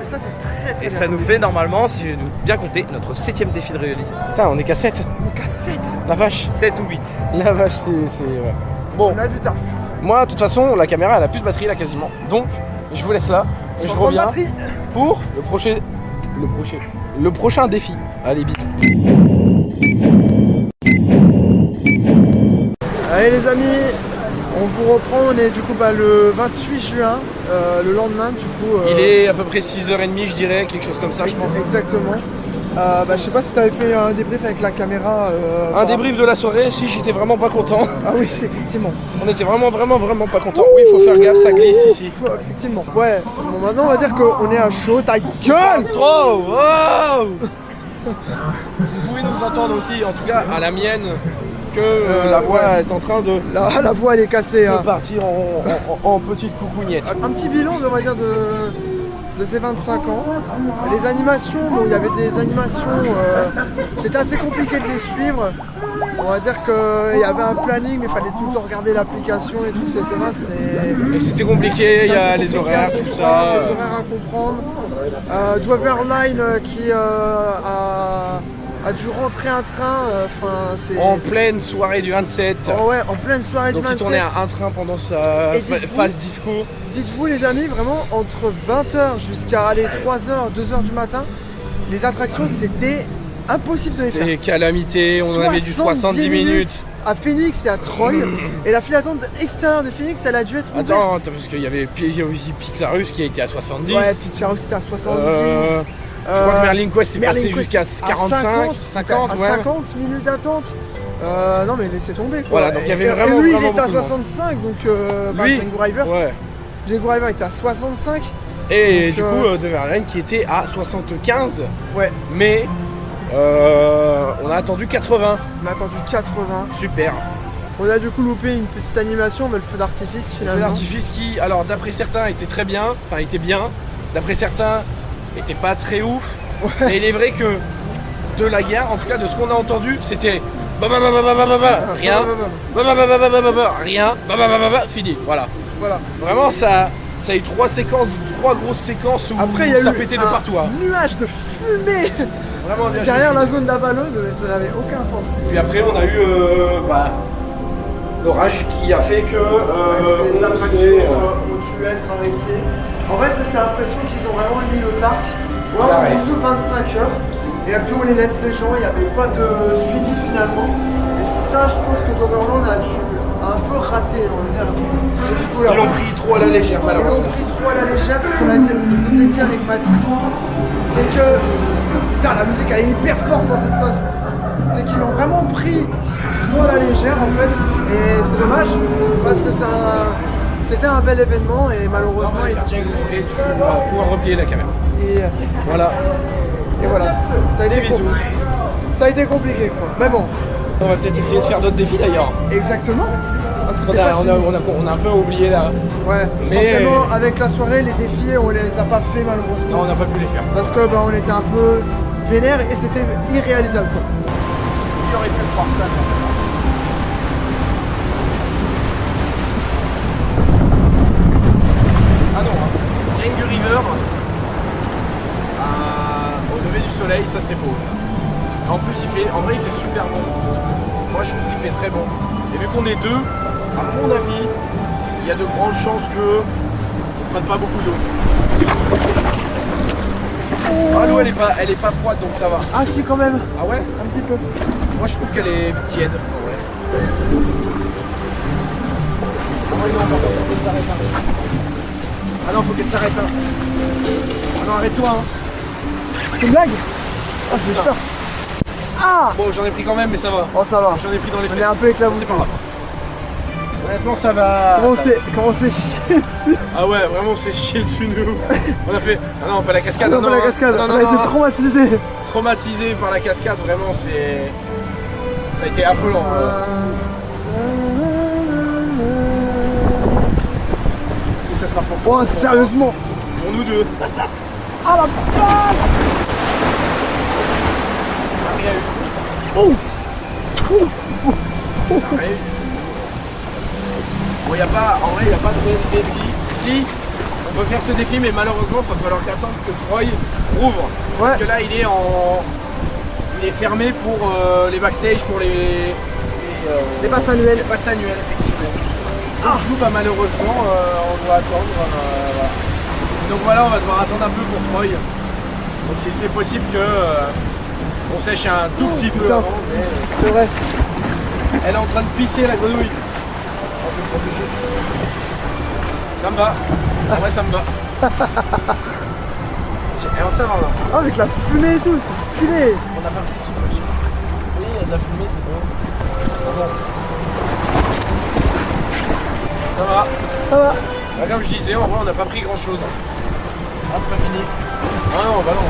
Et ça c'est très très Et ça nous fait normalement, si j'ai bien compté, notre 7ème défi de réaliser. Putain, on est qu'à 7. Donc à 7. La vache. 7 ou 8. La vache, c'est ouais. Bon, On a du taf. moi, de toute façon, la caméra, elle a plus de batterie là quasiment. Donc, je vous laisse là et je Changement de reviens batterie. pour le prochain défi. Allez, bisous. Allez les amis, on vous reprend, on est du coup le 28 juin, le lendemain du coup. Il est à peu près 6h30, je dirais, quelque chose comme ça, je pense. Exactement. Je sais pas si t'avais fait un débrief avec la caméra. Un débrief de la soirée, si j'étais vraiment pas content. Ah oui, effectivement. On était vraiment pas content. Oui, il faut faire gaffe, ça glisse ici. Effectivement. Ouais, bon, maintenant on va dire qu'on est à chaud, ta gueule. Trop wow. Vous pouvez nous entendre aussi, en tout cas à la mienne, que la voie ouais. est en train de La voie elle est cassée. Hein. partir en petite coucougnette. Un petit bilan, on va dire, de ces 25 ans. Les animations, bon, il y avait des animations, c'était assez compliqué de les suivre. On va dire qu'il y avait un planning, mais il fallait tout le temps regarder l'application et tout, etc. Et c'était compliqué, il y a les horaires, tout ça. Les horaires à comprendre. Dweverline qui a dû rentrer un train. C'est En pleine soirée du 27. Oh ouais, en pleine soirée Donc du 27. il tournait un train pendant sa Et dites-vous- phase disco. Dites-vous les amis, vraiment entre 20h jusqu'à 3h, 2h du matin, les attractions c'était impossible de les faire. C'était calamité, on en avait du 70 minutes. À Phoenix et à Troy. Et la file d'attente extérieure de Phoenix, elle a dû être ouverte. Attends, parce qu'il y avait aussi Pixarus qui a été à 70. Ouais, Pixarus c'était à 70. Je crois que Merlin Quest c'est Merlin passé Quest jusqu'à à 45, 50, à ouais. 50 minutes d'attente. Non mais laissez tomber quoi. Voilà, donc il y avait Et vraiment, lui vraiment il était à beaucoup de monde. 65 donc Lui, Django River. Ouais. Django River était à 65. Et Donc, du coup, Dweverline qui était à 75. Ouais, Mais on a attendu 80. on a attendu 80. Super. On a du coup loupé une petite animation, mais le feu d'artifice Le feu finalement. d'artifice qui, alors d'après certains, était très bien. Enfin, était bien. D'après certains, était pas très ouf. Ouais. Mais il est vrai que de la gare, en tout cas de ce qu'on a entendu, c'était rien, rien, fini. Voilà. Voilà. Vraiment, ça a eu trois grosses séquences où Après, il y a ça eu pétait de un partout. Hein. nuage de fumée Vraiment bien derrière joué. la zone d'Avalon, mais ça n'avait aucun sens. Puis après, on a eu l'orage qui a fait que Les on attractions s'est, ont dû être arrêtées. En vrai, c'était l'impression qu'ils ont vraiment mis le parc À l'arrêt. sous 25 heures. Et puis on les laisse les gens, il n'y avait pas de suivi finalement. Et ça, je pense que Doverland a dû un peu rater, on va dire, ce coup-là. ils l'ont pris trop à la légère, Ils malheureusement. l'ont pris trop à la légère, c'est ce qu'on a dit, c'est ce qu'on s'est dit avec Mathis. C'est que, putain, la musique elle est hyper forte dans cette scène. C'est qu'ils l'ont vraiment pris trop à la légère en fait. Et c'est dommage, parce que c'était un bel événement et malheureusement, Et tu vas pouvoir replier la caméra. Voilà. et voilà, ça a Des été bisous. ça a été compliqué quoi. Mais bon, On va peut-être essayer de faire d'autres défis d'ailleurs. exactement. Parce que On c'est pas a, fini. on a un peu oublié là. Ouais, Mais- forcément avec la soirée, les défis on les a pas fait malheureusement. Non, on n'a pas pu les faire. Parce que on était un peu vénère et c'était irréalisable quoi. Qui aurait pu croire ça quand même. Ah non, hein. Django River au lever du soleil, ça c'est beau. En plus, en vrai, il fait super bon. Moi, je trouve qu'il fait très bon. Et vu qu'on est deux, à mon avis, il y a de grandes chances que on prenne pas beaucoup d'eau. Ah, l'eau, elle est pas froide, donc ça va. Ah si quand même, Ah ouais? un petit peu. Moi, je trouve qu'elle est tiède. Ouais. Ah non, faut qu'elle s'arrête. Hein. Ah non, arrête-toi. Hein. C'est une blague? Ah j'ai peur. Ah. Bon, j'en ai pris quand même, mais ça va. Oh ça va. J'en ai pris dans les On fesses. est un peu éclaboussé. C'est pas grave. Honnêtement, ça va. Comment c'est chier dessus? Ah ouais, vraiment, on s'est chié dessus, nous. On a fait. Ah non, pas la cascade. Non, pas la cascade, Non, on non, a non, été non. traumatisés. Traumatisé par la cascade, vraiment, c'est. Ça a été affolant. Parce que ça sera pour Oh sérieusement. pour nous deux. Ah la vache. Rien eu. Ouf. Ouf. Rien eu. Bon, en vrai, il n'y a pas de défi. Si, on peut faire ce défi, mais malheureusement, il va falloir attendre que Troy rouvre. Ouais. Parce que là, il est fermé pour les backstage, pour les passes annuelles. passes annuelles, effectivement. Donc, du coup, bah, malheureusement, on doit attendre. Voilà. Donc voilà, on va devoir attendre un peu pour Troy. Donc c'est possible que on sèche un tout petit peu putain. avant. Mais C'est vrai. elle est en train de pisser la grenouille. Oh, je vais me protéger. Ça me va. En vrai, ça me va. Et ça va là. Ah avec la fumée et tout, c'est stylé. On n'a pas pris sur le chien. Oui, il y a de la fumée, c'est bon. Ça va. Ça va. Bah, comme je disais, en vrai, on n'a pas pris grand chose. Ah, c'est pas fini. Ah non, bah non.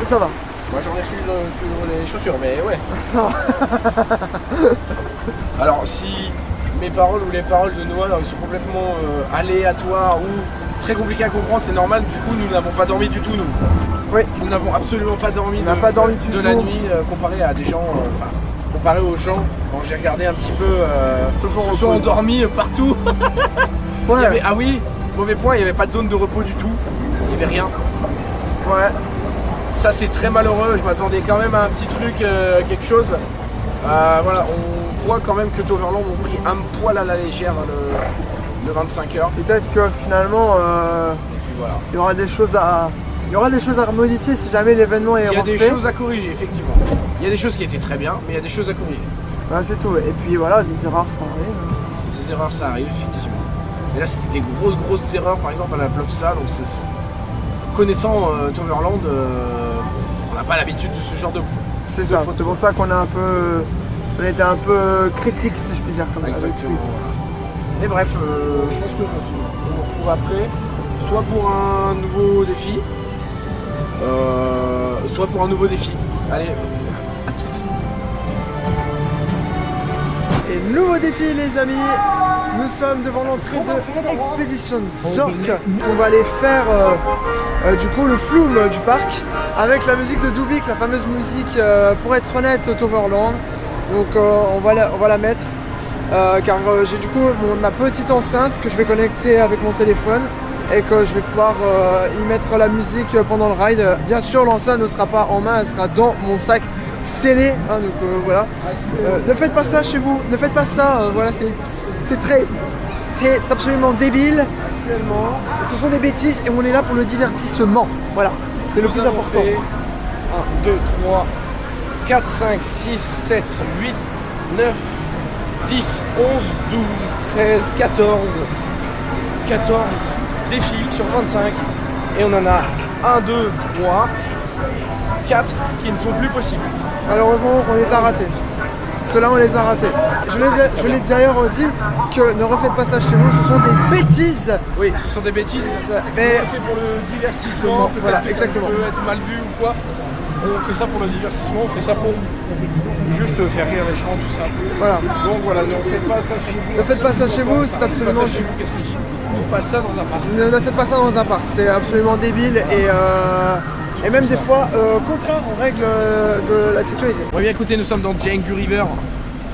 Ça va. Moi j'en ai reçu sur les chaussures, mais ouais. Alors si mes paroles ou les paroles de Noah sont complètement aléatoires ou très compliquées à comprendre, c'est normal, du coup nous n'avons pas dormi du tout nous. Oui. Nous n'avons absolument pas dormi On n'a pas dormi du de tout. la nuit comparé à des gens, comparé aux gens. Quand j'ai regardé un petit peu, se sont endormis partout. Ouais. Il y avait, ah oui, mauvais point, il n'y avait pas de zone de repos du tout, il n'y avait rien. Ouais. Ça c'est très malheureux, je m'attendais quand même à un petit truc, quelque chose. Voilà, on voit quand même que Toverland ont pris un poil à la légère le 25 heures. Peut-être que finalement, Et puis voilà. il y aura des choses à modifier si jamais l'événement est Il y a refait. des choses à corriger, effectivement. Il y a des choses qui étaient très bien, mais il y a des choses à corriger. Ouais, c'est tout. Et puis voilà, des erreurs, ça arrive. Des erreurs, ça arrive, effectivement. Mais là, c'était des grosses erreurs, par exemple, à la Blobsa. Donc, connaissant Toverland, on n'a pas l'habitude de ce genre de. C'est ça. C'est pour ça qu'on a on était un peu critique, si je puis dire. Comme Exactement. Et bref, je pense que on se retrouve après, soit pour un nouveau défi, soit pour un nouveau défi. Allez, à toutes. Et nouveau défi, les amis. Nous sommes devant l'entrée de Expedition Zork. On va aller faire du coup le flume du parc avec la musique de Dubik, la fameuse musique pour être honnête Toverland. Donc on va la mettre car j'ai du coup ma petite enceinte que je vais connecter avec mon téléphone et que je vais pouvoir y mettre la musique pendant le ride. Bien sûr l'enceinte ne sera pas en main, elle sera dans mon sac scellé, hein, donc voilà. Ne faites pas ça chez vous, ne faites pas ça, voilà, c'est absolument débile actuellement. Ce sont des bêtises et on est là pour le divertissement, voilà, c'est le plus important. 1, 2, 3, 4, 5, 6, 7, 8, 9, 10, 11, 12, 13, 14 défis sur 25 et on en a 1, 2, 3, 4 qui ne sont plus possibles. Malheureusement on les a ratés. Ceux-là on les a ratés. Je l'ai d'ailleurs dit que ne refaites pas ça chez vous, ce sont des bêtises. Oui, ce sont des bêtises. Mais On fait pour le divertissement, peut-être voilà, que ça exactement. peut être mal vu ou quoi. On fait ça pour le divertissement, on fait ça pour juste faire rire les gens, tout ça. Voilà. Donc voilà, ne faites pas ça chez vous. Ne faites pas ça chez vous, c'est absolument. Chez vous, qu'est-ce que je dis? On passe ça dans un parc. Ne faites pas ça dans un parc, c'est absolument débile et même des fois contraire aux règles de la sécurité. Ouais, bien écoutez, nous sommes dans Django River.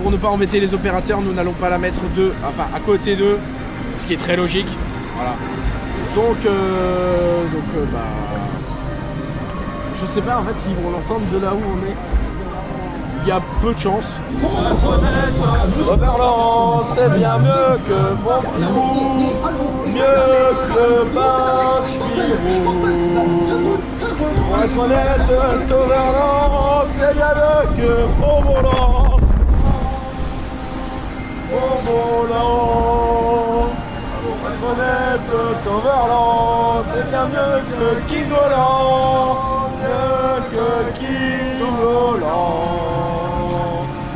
Pour ne pas embêter les opérateurs, nous n'allons pas la mettre à côté d'eux, ce qui est très logique. Voilà. Donc je sais pas en fait s'ils vont l'entendre de là où on est. Il y a peu de chance. Toverland, c'est bien mieux que mon flou, mieux que Bain Spirou. Pour être honnête, Toverland, c'est bien mieux que mon volant. Mon volant. Pour être honnête, Toverland, c'est bien mieux que Kingoland. Mieux que Kingoland.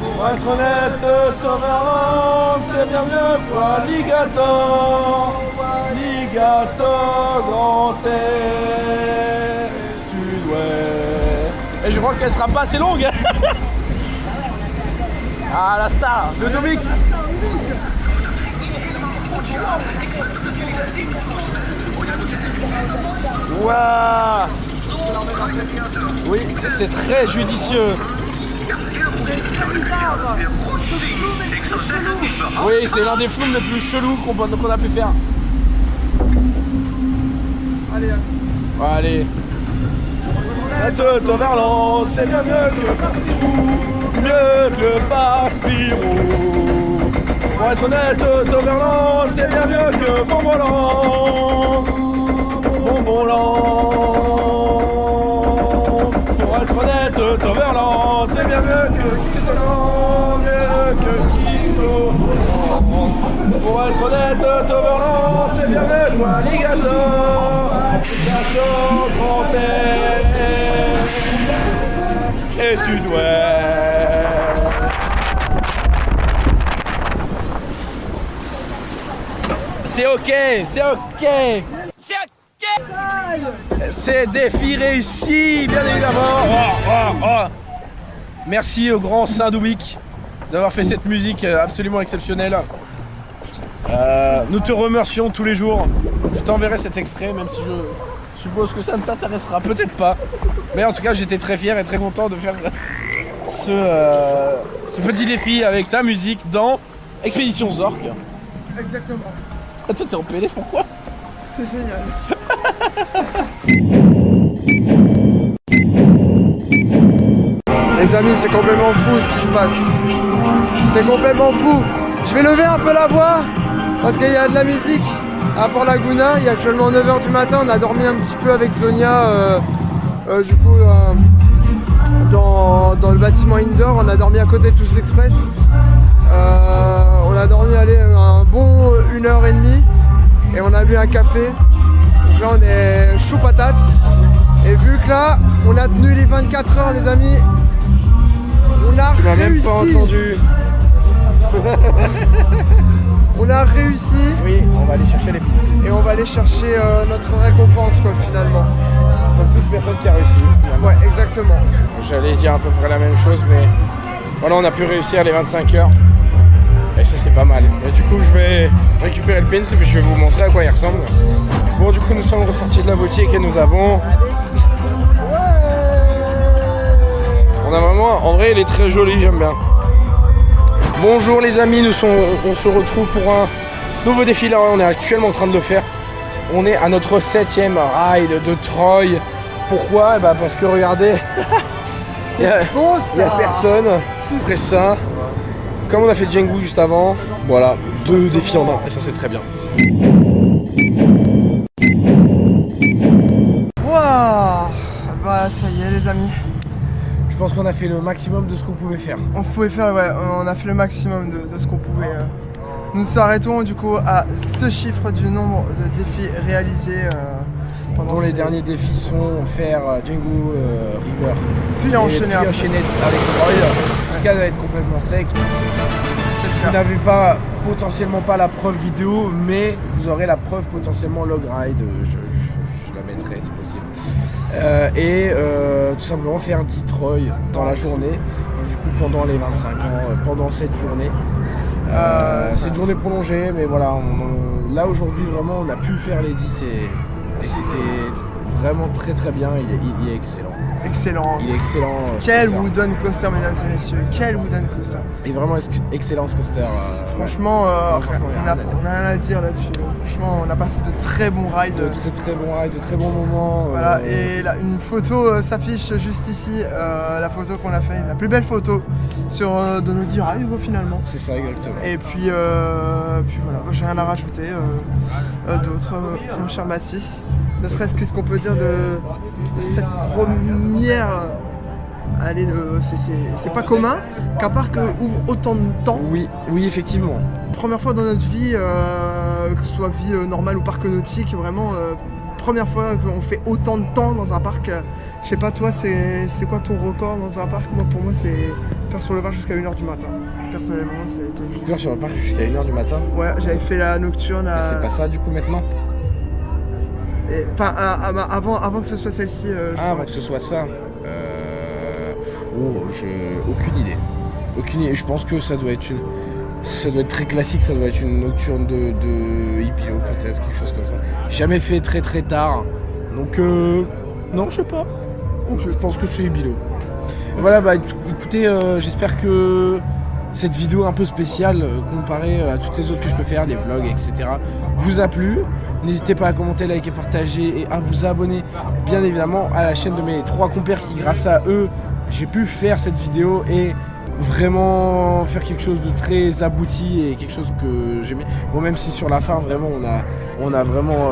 Pour être honnête, Toverland, c'est bien mieux qu'Alligator. Alligator, Grand Air, Sud-Ouest. Et je crois qu'elle sera pas assez longue. Ah, la star de Dubik. Waouh. Oui, c'est très judicieux. Oui, c'est l'un des flumes les plus chelous qu'on a pu faire. Allez. Toverland, c'est bien mieux que le Parc Spirou. Pour être honnête, Toverland, c'est bien mieux que Bon Volant. Bon Volant. Pour être honnête, Toverland, c'est bien mieux que Toverland, mieux que Kilo. Pour être honnête, Toverland, c'est bien mieux que Alligator. Alligator, Grand Air et Sud-Ouest. C'est ok, c'est ok. C'est ok. C'est défi réussi, bien évidemment. Merci au grand Saint-Doubic d'avoir fait cette musique absolument exceptionnelle. Nous te remercions tous les jours. Je t'enverrai cet extrait, même si je suppose que ça ne t'intéressera peut-être pas. Mais en tout cas, j'étais très fier et très content de faire ce petit défi avec ta musique dans Expédition Zork. Exactement. Ah, toi, t'es en PLS, pourquoi? C'est génial. Les amis, c'est complètement fou ce qui se passe. C'est complètement fou. Je vais lever un peu la voix parce qu'il y a de la musique à Port Laguna. Il est actuellement 9h du matin. On a dormi un petit peu avec Sonia dans le bâtiment indoor. On a dormi à côté de Tous Express. On a dormi un bon 1h30 et on a bu un café. Donc là on est chaud patate. Et vu que là on a tenu les 24 heures les amis, on a Tu m'as même réussi. pas entendu. On a réussi. Oui, on va aller chercher les pizzas. Et on va aller chercher notre récompense quoi finalement. Comme toute personne qui a réussi. Finalement. Ouais exactement. J'allais dire à peu près la même chose, mais voilà, on a pu réussir les 25 heures. Et ça, c'est pas mal. Et du coup, je vais récupérer le pins et puis je vais vous montrer à quoi il ressemble. Bon, du coup, nous sommes ressortis de la boutique et nous avons... On a vraiment... En vrai, il est très joli, j'aime bien. Bonjour les amis, on se retrouve pour un nouveau défi. Là, on est actuellement en train de le faire. On est à notre 7e ride de Troy. Pourquoi? Bah parce que regardez, il y a personne. Après ça, comme on a fait Django juste avant, voilà, 2 défis en 1 et ça c'est très bien. Waouh. Bah ça y est les amis. Je pense qu'on a fait le maximum de ce qu'on pouvait faire. On pouvait faire, ouais, on a fait le maximum de ce qu'on pouvait. Nous nous arrêtons du coup à ce chiffre du nombre de défis réalisés pendant Les derniers défis sont faire Django River, puis enchaîner avec Troy jusqu'à être complètement sec. C'est le Vous cas. n'avez pas potentiellement pas la preuve vidéo, mais vous aurez la preuve potentiellement log ride. Je la mettrai si possible. Tout simplement faire 10 Troy dans la journée. Et du coup pendant les 25 ans, pendant cette journée. C'est une journée prolongée, mais voilà, là aujourd'hui vraiment on a pu faire les 10 et c'était vraiment très très bien. Il est excellent. Excellent. Il est excellent. Quel coaster. wooden coaster mesdames et messieurs, quel wooden coaster. Il est vraiment excellent ce coaster. Franchement, franchement, on a rien à dire là-dessus. Franchement, on a passé de très bons rides. De très très bons rides, de très bons moments. Voilà, et là, une photo s'affiche juste ici, la photo qu'on a fait, la plus belle photo de nos 10 rides finalement. C'est ça exactement. Et puis voilà, moi, j'ai rien à rajouter d'autre, mon cher Mathis. Ne serait-ce que ce qu'on peut dire de cette première. Allez, c'est pas commun qu'un parc ouvre autant de temps. Oui, effectivement. Première fois dans notre vie, que ce soit vie normale ou parc nautique, vraiment. Première fois qu'on fait autant de temps dans un parc. Je sais pas toi, c'est quoi ton record dans un parc? Moi pour moi c'est faire sur le parc jusqu'à 1h du matin. Personnellement c'était juste... Faire sur le parc jusqu'à 1h du matin. Ouais, j'avais fait la nocturne à... C'est pas ça du coup maintenant? Enfin avant que ce soit celle-ci. Avant que ce soit ça. Aucune idée. Aucune idée. Je pense que ça doit être très classique, ça doit être une nocturne de Ibilo peut-être, quelque chose comme ça. J'ai jamais fait très très tard, donc non je sais pas. Je pense que c'est Ibilo. Voilà, bah écoutez, j'espère que cette vidéo un peu spéciale comparée à toutes les autres que je peux faire, les vlogs, etc. vous a plu. N'hésitez pas à commenter, liker, partager et à vous abonner bien évidemment à la chaîne de mes 3 compères qui grâce à eux j'ai pu faire cette vidéo et vraiment faire quelque chose de très abouti et quelque chose que j'aimais. Bon, même si sur la fin vraiment on a vraiment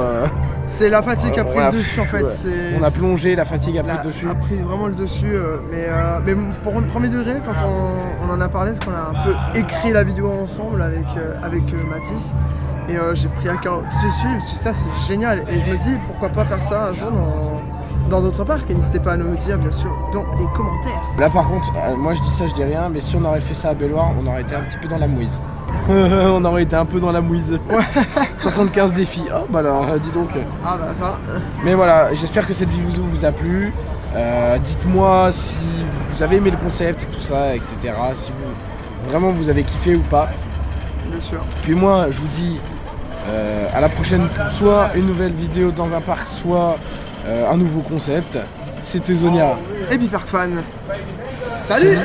c'est la fatigue qui a pris le dessus en fait. Ouais. On a plongé, la fatigue a pris le dessus. A pris vraiment le dessus, mais pour le premier degré, quand on en a parlé, c'est qu'on a un peu écrit la vidéo ensemble avec Mathis. Et j'ai pris à cœur tout de suite, ça c'est génial. Et je me dis pourquoi pas faire ça un jour dans d'autres parcs. Et n'hésitez pas à nous le dire bien sûr dans les commentaires. Là par contre, moi je dis ça, je dis rien, mais si on aurait fait ça à Belloir, on aurait été un petit peu dans la mouise. On aurait été un peu dans la mouise. 75 défis. Oh bah alors, dis donc. Ah bah ça. Mais voilà, j'espère que cette vidéo vous a plu. Dites-moi si vous avez aimé le concept, tout ça, etc. Si vraiment vous avez kiffé ou pas. Bien sûr. Puis moi, je vous dis à la prochaine pour soit une nouvelle vidéo dans un parc, soit un nouveau concept. C'était Zonia. Et Bipark Fan. Salut.